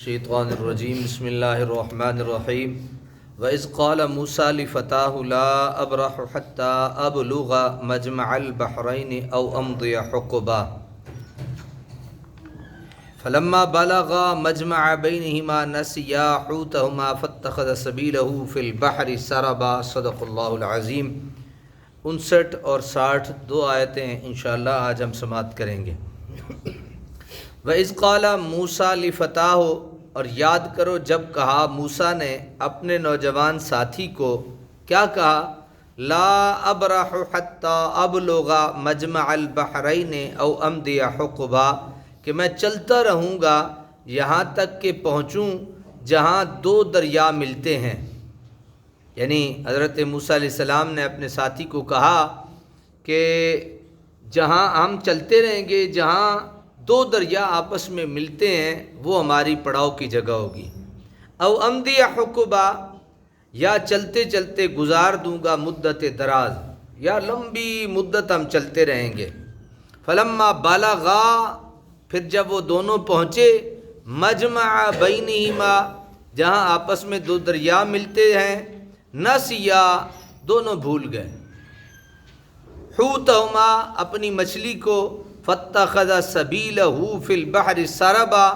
الشیطان الرجیم بسم اللہ الرحمن الرحیم وَإِذْ قَالَ مُوسَىٰ لِفَتَاهُ لَا أَبْرَحُ حَتَّىٰ أَبْلُغَ مَجْمَعَ الْبَحْرَيْنِ أَوْ أَمْضِيَ حُقُبًا فَلَمَّا بَلَغَا مَجْمَعَ بَيْنِهِمَا نَسِيَا حُوتَهُمَا فَاتَّخَذَ سَبِيلَهُ فِي الْبَحْرِ سَرَبًا صدق اللہ العظیم۔ 59 اور 60 دو آیتیں انشاءاللہ آج ہم سماعت کریں گے۔ وَإِذْ قَالَ مُوسَىٰ لِفَتَاهُ، اور یاد کرو جب کہا موسیٰ نے اپنے نوجوان ساتھی کو، کیا کہا؟ لا ابرح حتی ابلغ مجمع البحرین او امضی حقبا، کہ میں چلتا رہوں گا یہاں تک کہ پہنچوں جہاں دو دریا ملتے ہیں۔ یعنی حضرت موسیٰ علیہ السلام نے اپنے ساتھی کو کہا کہ جہاں ہم چلتے رہیں گے، جہاں دو دریا آپس میں ملتے ہیں وہ ہماری پڑاؤ کی جگہ ہوگی۔ او امضی حقبا، یا چلتے چلتے گزار دوں گا مدت دراز، یا لمبی مدت ہم چلتے رہیں گے۔ فلما بلغا، پھر جب وہ دونوں پہنچے، مجمع بینہما، جہاں آپس میں دو دریا ملتے ہیں، نسیا، دونوں بھول گئے، حوتہما، اپنی مچھلی کو، فاتخذ سبیلہ فی البحر سربا،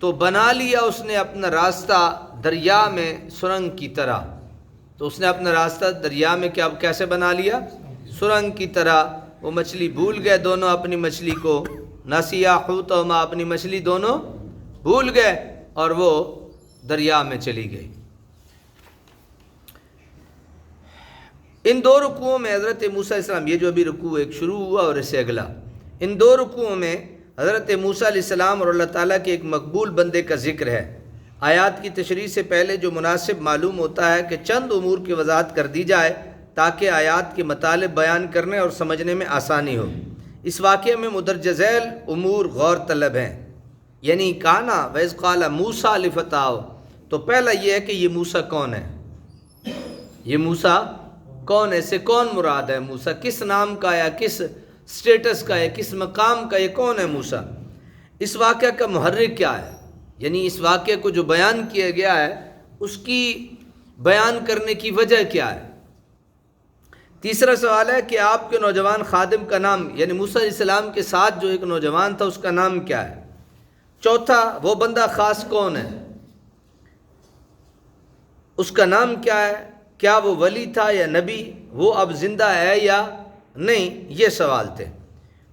تو بنا لیا اس نے اپنا راستہ دریا میں سرنگ کی طرح۔ تو اس نے اپنا راستہ دریا میں کیسے بنا لیا؟ سرنگ کی طرح۔ وہ مچھلی بھول گئے دونوں اپنی مچھلی کو، نسیا حوتہما، اپنی مچھلی دونوں بھول گئے اور وہ دریا میں چلی گئی۔ ان دو رکوعوں میں حضرت موسیٰ علیہ السلام، یہ جو ابھی رکوع ایک شروع ہوا اور اسے اگلا، ان دو رکوعوں میں حضرت موسیٰ علیہ السلام اور اللہ تعالیٰ کے ایک مقبول بندے کا ذکر ہے۔ آیات کی تشریح سے پہلے جو مناسب معلوم ہوتا ہے کہ چند امور کی وضاحت کر دی جائے تاکہ آیات کے مطالب بیان کرنے اور سمجھنے میں آسانی ہو۔ اس واقعے میں مندرجہ ذیل امور غور طلب ہیں۔ یعنی کہا نا وَإِذْ قَالَ مُوسَىٰ لِفَتَاهُ، تو پہلا یہ ہے کہ یہ موسیٰ کون ہے؟ یہ موسیٰ کون ہے؟ اس سے کون مراد ہے؟ موسیٰ کس نام کا ہے، کس سٹیٹس کا ہے، کس مقام کا ہے، کون ہے موسیٰ؟ اس واقعہ کا محرک کیا ہے؟ یعنی اس واقعے کو جو بیان کیا گیا ہے اس کی بیان کرنے کی وجہ کیا ہے؟ تیسرا سوال ہے کہ آپ کے نوجوان خادم کا نام، یعنی موسیٰ علیہ السلام کے ساتھ جو ایک نوجوان تھا اس کا نام کیا ہے؟ چوتھا، وہ بندہ خاص کون ہے، اس کا نام کیا ہے؟ کیا وہ ولی تھا یا نبی؟ وہ اب زندہ ہے یا نہیں؟ یہ سوال تھے۔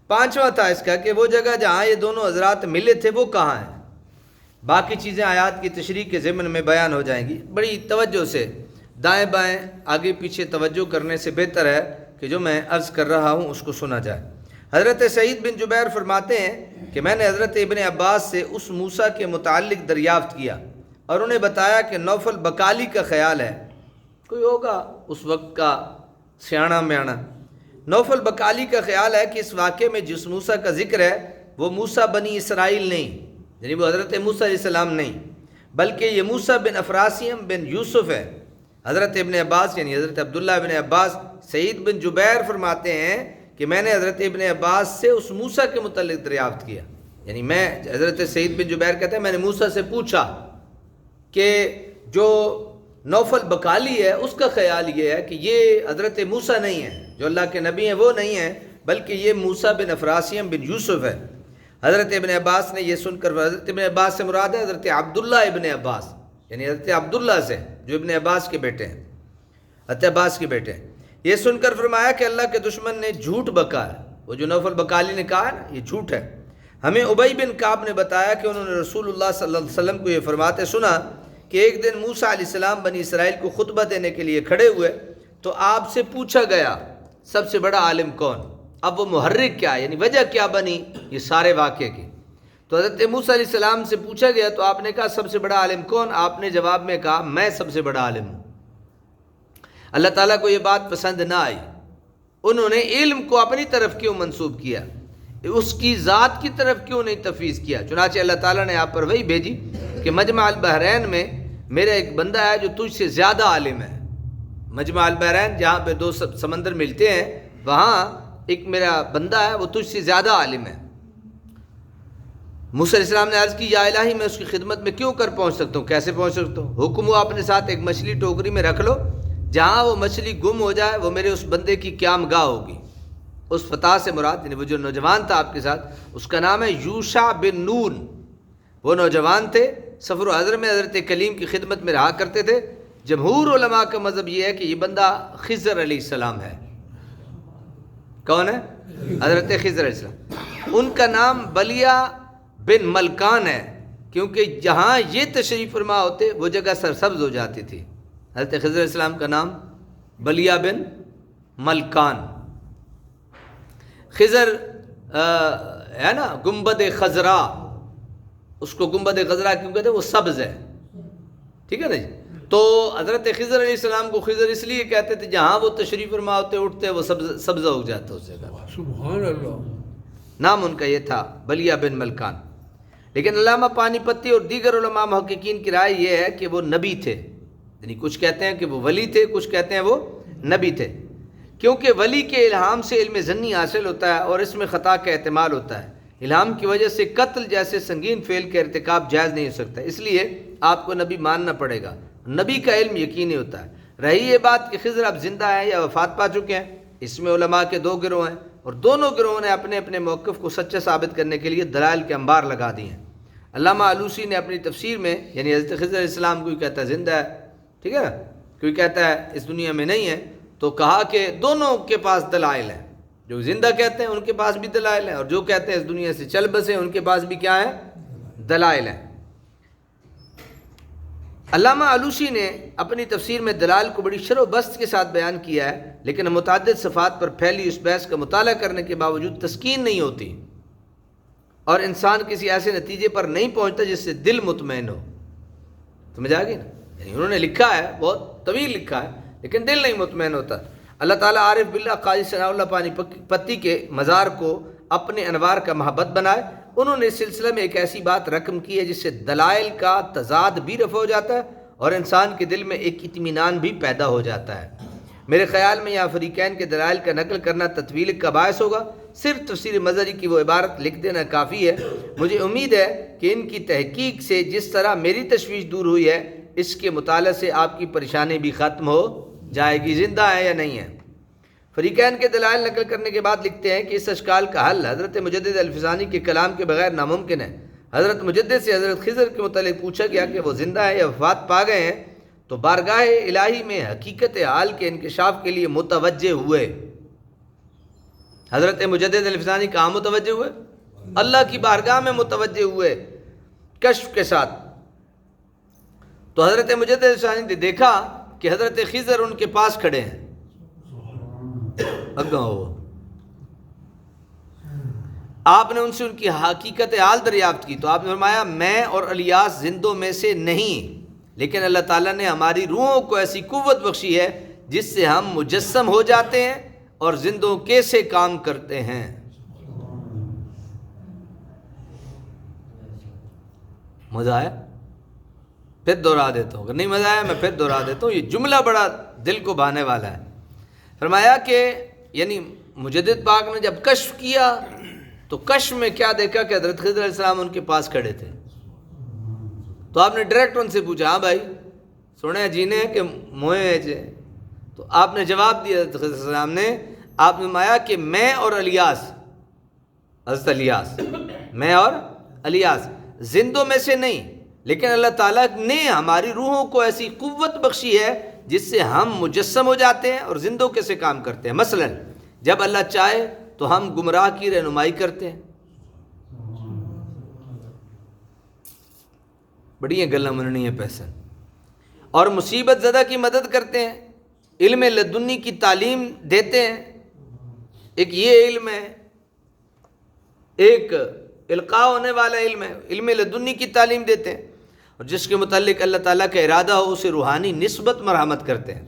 پانچواں تھا اس کا کہ وہ جگہ جہاں یہ دونوں حضرات ملے تھے وہ کہاں ہیں؟ باقی چیزیں آیات کی تشریح کے ضمن میں بیان ہو جائیں گی۔ بڑی توجہ سے دائیں بائیں آگے پیچھے توجہ کرنے سے بہتر ہے کہ جو میں عرض کر رہا ہوں اس کو سنا جائے۔ حضرت سعید بن جبیر فرماتے ہیں کہ میں نے حضرت ابن عباس سے اس موسیٰ کے متعلق دریافت کیا اور انہیں بتایا کہ نوفل بکالی کا خیال ہے، کوئی ہوگا اس وقت کا سیاںا میاںا، نوفل بکالی کا خیال ہے کہ اس واقعے میں جس موسیٰ کا ذکر ہے وہ موسیٰ بنی اسرائیل نہیں، یعنی وہ حضرت موسیٰ علیہ السلام نہیں، بلکہ یہ موسیٰ بن افراسیم بن یوسف ہے۔ حضرت ابن عباس یعنی حضرت عبداللہ ابن عباس، سعید بن جبیر فرماتے ہیں کہ میں نے حضرت ابن عباس سے اس موسیٰ کے متعلق دریافت کیا، یعنی میں، حضرت سعید بن جبیر کہتے ہیں میں نے موسیٰ سے پوچھا کہ جو نوفل بکالی ہے اس کا خیال یہ ہے کہ یہ حضرت موسیٰ نہیں ہے، جو اللہ کے نبی ہیں وہ نہیں ہیں، بلکہ یہ موسیٰ بن افراسیم بن یوسف ہے۔ حضرت ابن عباس نے یہ سن کر، حضرت ابن عباس سے مراد ہے حضرت عبداللہ ابن عباس، یعنی حضرت عبداللہ سے جو ابن عباس کے بیٹے ہیں، حضرت عباس کے بیٹے ہیں، یہ سن کر فرمایا کہ اللہ کے دشمن نے جھوٹ بکا ہے، وہ جو نوفل بکالی نے کہا ہے نا یہ جھوٹ ہے۔ ہمیں ابی بن کعب نے بتایا کہ انہوں نے رسول اللہ صلی اللہ علیہ وسلم کو یہ فرماتے سنا کہ ایک دن موسیٰ علیہ السلام بنی اسرائیل کو خطبہ دینے کے لیے کھڑے ہوئے تو آپ سے پوچھا گیا سب سے بڑا عالم کون؟ اب وہ محرک کیا ہے، یعنی وجہ کیا بنی یہ سارے واقعے کی؟ تو حضرت موسیٰ علیہ السلام سے پوچھا گیا تو آپ نے کہا سب سے بڑا عالم کون؟ آپ نے جواب میں کہا میں سب سے بڑا عالم ہوں۔ اللہ تعالیٰ کو یہ بات پسند نہ آئی، انہوں نے علم کو اپنی طرف کیوں منسوب کیا، اس کی ذات کی طرف کیوں نہیں تفویض کیا؟ چنانچہ اللہ تعالیٰ نے آپ پر وہی بھیجی کہ مجمع البحرین میں میرا ایک بندہ ہے جو تجھ سے زیادہ عالم ہے۔ مجمع البحرین جہاں پہ دو سمندر ملتے ہیں وہاں ایک میرا بندہ ہے وہ تجھ سے زیادہ عالم ہے۔ موسیٰ علیہ السلام نے عرض کی یا الہی میں اس کی خدمت میں کیوں کر پہنچ سکتا ہوں، کیسے پہنچ سکتا ہوں؟ حکم ہوا اپنے ساتھ ایک مچھلی ٹوکری میں رکھ لو، جہاں وہ مچھلی گم ہو جائے وہ میرے اس بندے کی قیام گاہ ہوگی۔ اس فتح سے مراد یعنی وہ جو نوجوان تھا آپ کے ساتھ، اس کا نام ہے یوشع بن نون۔ وہ نوجوان تھے، سفر و حضر میں حضرت کلیم کی خدمت میں رہا کرتے تھے۔ جمہور علماء کا مذہب یہ ہے کہ یہ بندہ خضر علیہ السلام ہے۔ کون ہے؟ حضرت خضر علیہ السلام۔ ان کا نام بلیہ بن ملکان ہے، کیونکہ جہاں یہ تشریف فرما ہوتے وہ جگہ سرسبز ہو جاتی تھی۔ حضرت خضر علیہ السلام کا نام بلیہ بن ملکان۔ خضر ہے نا گنبد خضرا، اس کو گنبد خضرا کیوں کہتے ہیں؟ وہ سبز ہے، ٹھیک ہے نا جی۔ تو حضرت خضر علیہ السلام کو خضر اس لیے کہتے تھے جہاں وہ تشریف فرما ہوتے اٹھتے وہ سبز ہو جاتا اس جگہ۔ سبحان اللہ۔ نام ان کا یہ تھا بلیہ بن ملکان۔ لیکن علامہ پانی پتی اور دیگر علماء محققین کی رائے یہ ہے کہ وہ نبی تھے، یعنی کچھ کہتے ہیں کہ وہ ولی تھے، کچھ کہتے ہیں وہ نبی تھے، کیونکہ ولی کے الہام سے علم ضنی حاصل ہوتا ہے اور اس میں خطا کا احتمال ہوتا ہے۔ الہام کی وجہ سے قتل جیسے سنگین فعل کا ارتکاب جائز نہیں ہو سکتا، اس لیے آپ کو نبی ماننا پڑے گا۔ نبی کا علم یقینی ہوتا ہے۔ رہی یہ بات کہ خضر اب زندہ ہیں یا وفات پا چکے ہیں، اس میں علماء کے دو گروہ ہیں، اور دونوں گروہوں نے اپنے اپنے موقف کو سچا ثابت کرنے کے لیے دلائل کے انبار لگا دیے ہیں۔ علامہ آلوسی نے اپنی تفسیر میں یعنی حضرت خضر علیہ السلام کوئی کہتا ہے زندہ ہے، ٹھیک ہے نا، کوئی کہتا ہے اس دنیا میں نہیں ہے، تو کہا کہ دونوں کے پاس دلائل ہیں۔ جو زندہ کہتے ہیں ان کے پاس بھی دلائل ہیں، اور جو کہتے ہیں اس دنیا سے چل بسے ان کے پاس بھی کیا ہے؟ دلائل ہیں۔ علامہ آلوسی نے اپنی تفسیر میں دلائل کو بڑی شرح و بسط کے ساتھ بیان کیا ہے، لیکن متعدد صفات پر پھیلی اس بحث کا مطالعہ کرنے کے باوجود تسکین نہیں ہوتی اور انسان کسی ایسے نتیجے پر نہیں پہنچتا جس سے دل مطمئن ہو۔ سمجھ آ گئی نا؟ یعنی انہوں نے لکھا ہے، بہت طویل لکھا ہے، لیکن دل نہیں مطمئن ہوتا۔ اللہ تعالیٰ عارف باللہ قاضی ثناء اللہ پانی پتی کے مزار کو اپنے انوار کا محبت بنائے۔ انہوں نے اس سلسلے میں ایک ایسی بات رقم کی ہے جس سے دلائل کا تضاد بھی رفع ہو جاتا ہے اور انسان کے دل میں ایک اطمینان بھی پیدا ہو جاتا ہے۔ میرے خیال میں یہاں فریقین کے دلائل کا نقل کرنا تطویل کا باعث ہوگا، صرف تفسیر مظہری کی وہ عبارت لکھ دینا کافی ہے۔ مجھے امید ہے کہ ان کی تحقیق سے جس طرح میری تشویش دور ہوئی ہے، اس کے مطالعے سے آپ کی پریشانی بھی ختم ہو جائے گی۔ زندہ ہے یا نہیں ہے؟ فریقین کے دلائل نقل کرنے کے بعد لکھتے ہیں کہ اس اشکال کا حل حضرت مجدد الفسانی کے کلام کے بغیر ناممکن ہے۔ حضرت مجدد سے حضرت خضر کے متعلق پوچھا گیا کہ وہ زندہ ہے یا وفات پا گئے ہیں، تو بارگاہ الہی میں حقیقت حال کے انکشاف کے لیے متوجہ ہوئے۔ حضرت مجدد الفسانی کہاں متوجہ ہوئے؟ اللہ کی بارگاہ میں متوجہ ہوئے کشف کے ساتھ۔ تو حضرت مجدد الفسانی نے دیکھا کہ حضرت خضر ان کے پاس کھڑے ہیں، اگاں ہو۔ آپ نے ان سے ان کی حقیقت حال دریافت کی، تو آپ نے فرمایا میں اور الیاس زندوں میں سے نہیں، لیکن اللہ تعالیٰ نے ہماری روحوں کو ایسی قوت بخشی ہے جس سے ہم مجسم ہو جاتے ہیں اور زندوں کیسے کام کرتے ہیں۔ مزہ آیا؟ پھر دوہرا دیتا ہوں، اگر نہیں مزہ آیا میں پھر دوہرا دیتا ہوں، یہ جملہ بڑا دل کو بھانے والا ہے۔ فرمایا کہ یعنی مجدد پاک نے جب کشف کیا تو کشف میں کیا دیکھا کہ حضرت خضر علیہ السلام ان کے پاس کھڑے تھے۔ تو آپ نے ڈائریکٹ ان سے پوچھا، ہاں بھائی سنے جینے کہ موئے جے؟ تو آپ نے جواب دیا حضرت خضر علیہ السلام نے، آپ نے فرمایا کہ میں اور الیاس، حضرت الیاس، میں اور الیاس زندوں میں سے نہیں، لیکن اللہ تعالیٰ نے ہماری روحوں کو ایسی قوت بخشی ہے جس سے ہم مجسم ہو جاتے ہیں اور زندوں کیسے کام کرتے ہیں۔ مثلا جب اللہ چاہے تو ہم گمراہ کی رہنمائی کرتے ہیں۔ بڑی ہیں گلاں مننی ہے پیسن، اور مصیبت زدہ کی مدد کرتے ہیں، علم لدنی کی تعلیم دیتے ہیں۔ ایک یہ علم ہے، ایک القاء ہونے والا علم ہے، علم لدنی کی تعلیم دیتے ہیں، اور جس کے متعلق اللہ تعالیٰ کا ارادہ ہو اسے روحانی نسبت مرحمت کرتے ہیں۔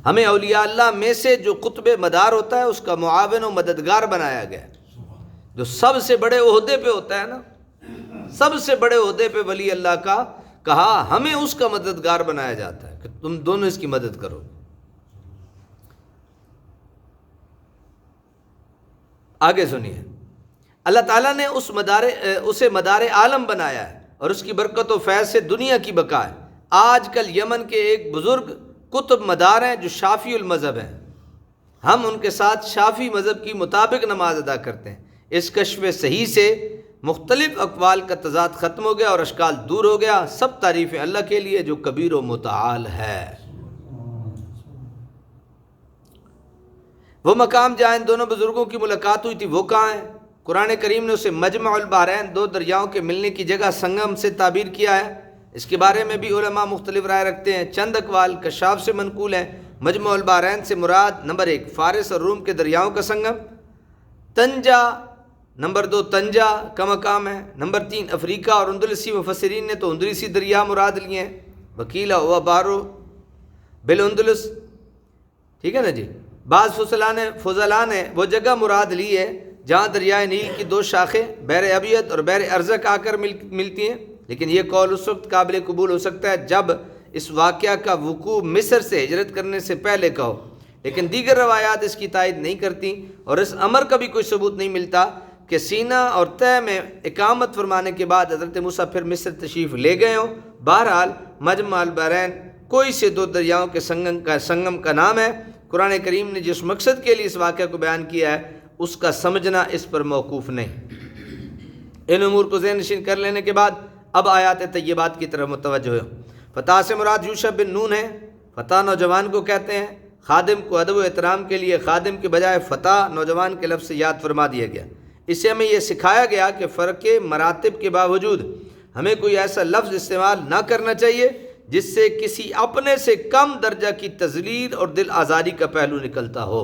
ہمیں اولیاء اللہ میں سے جو قطب مدار ہوتا ہے اس کا معاون و مددگار بنایا گیا ہے۔ جو سب سے بڑے عہدے پہ ہوتا ہے نا، سب سے بڑے عہدے پہ ولی اللہ کا کہا ہمیں اس کا مددگار بنایا جاتا ہے کہ تم دونوں اس کی مدد کرو۔ آگے سنیے، اللہ تعالیٰ نے اسے مدار عالم بنایا ہے اور اس کی برکت و فیض سے دنیا کی بقا ہے۔ آج کل یمن کے ایک بزرگ قطب مدار ہیں جو شافعی المذہب ہیں، ہم ان کے ساتھ شافعی مذہب کی مطابق نماز ادا کرتے ہیں۔ اس کشف صحیح سے مختلف اقوال کا تضاد ختم ہو گیا اور اشکال دور ہو گیا۔ سب تعریفیں اللہ کے لیے جو کبیر و متعال ہے۔ وہ مقام جہاں ان دونوں بزرگوں کی ملاقات ہوئی تھی وہ کہاں ہے؟ قرآن کریم نے اسے مجمع البحرین، دو دریاؤں کے ملنے کی جگہ سنگم سے تعبیر کیا ہے۔ اس کے بارے میں بھی علماء مختلف رائے رکھتے ہیں۔ چند اقوال کشاف سے منقول ہیں۔ مجمع البحرین سے مراد نمبر 1 فارس اور روم کے دریاؤں کا سنگم، طنجہ نمبر 2 طنجہ کا مقام ہے، نمبر 3 افریقہ اور اندلسی مفسرین نے تو اندلسی دریا مراد لیے ہیں، وکیلا ہوا بارو بالاندلس، ٹھیک ہے نا جی۔ بعض فضلاء نے وہ جگہ مراد لی ہے جہاں دریائے نیل کی دو شاخیں بحر ابیض اور بحر ارزق آ کر ملتی ہیں، لیکن یہ قول اس وقت قابل قبول ہو سکتا ہے جب اس واقعہ کا وقوع مصر سے ہجرت کرنے سے پہلے کا ہو، لیکن دیگر روایات اس کی تائید نہیں کرتی اور اس امر کا بھی کوئی ثبوت نہیں ملتا کہ سینا اور طے میں اقامت فرمانے کے بعد حضرت موسیٰ پھر مصر تشریف لے گئے ہوں۔ بہرحال مجمع البحرین کوئی سے دو دریاؤں کے سنگم کا نام ہے۔ قرآن کریم نے جس مقصد کے لیے اس واقعہ کو بیان کیا ہے اس کا سمجھنا اس پر موقوف نہیں۔ ان امور کو ذہن نشین کر لینے کے بعد اب آیات طیبات کی طرف متوجہ ہو۔ فتح سے مراد یوشع بن نون ہے۔ فتح نوجوان کو کہتے ہیں۔ خادم کو ادب و احترام کے لیے خادم کے بجائے فتح نوجوان کے لفظ سے یاد فرما دیا گیا۔ اس سے ہمیں یہ سکھایا گیا کہ فرق مراتب کے باوجود ہمیں کوئی ایسا لفظ استعمال نہ کرنا چاہیے جس سے کسی اپنے سے کم درجہ کی تذلیل اور دل آزاری کا پہلو نکلتا ہو۔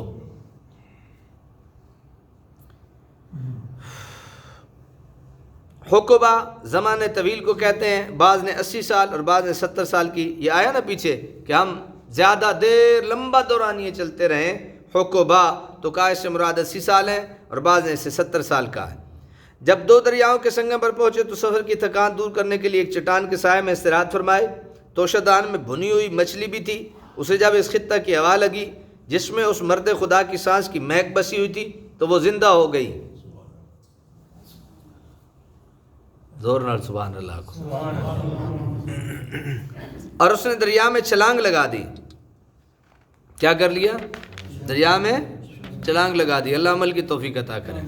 حقبہ زمانے طویل کو کہتے ہیں، بعض نے 80 سال اور بعض نے 70 سال کی، یہ آیا نا پیچھے کہ ہم زیادہ دیر لمبا دورانیے چلتے رہیں، حقبہ تو کہا اس سے مراد 80 سال ہے اور بعض نے اسے 70 سال کا ہے۔ جب دو دریاؤں کے سنگم پر پہنچے تو سفر کی تھکان دور کرنے کے لیے ایک چٹان کے سائے میں استراحت فرمائے۔ توشہ دان میں بھنی ہوئی مچھلی بھی تھی۔ اسے جب اس خطہ کی ہوا لگی جس میں اس مرد خدا کی سانس کی مہک بسی ہوئی تھی تو وہ زندہ ہو گئی۔ زور نال سبحان اللہ کو۔ اور اس نے دریا میں چھلانگ لگا دی۔ کیا کر لیا؟ دریا میں چھلانگ لگا دی۔ اللہ عمل کی توفیق عطا کرے۔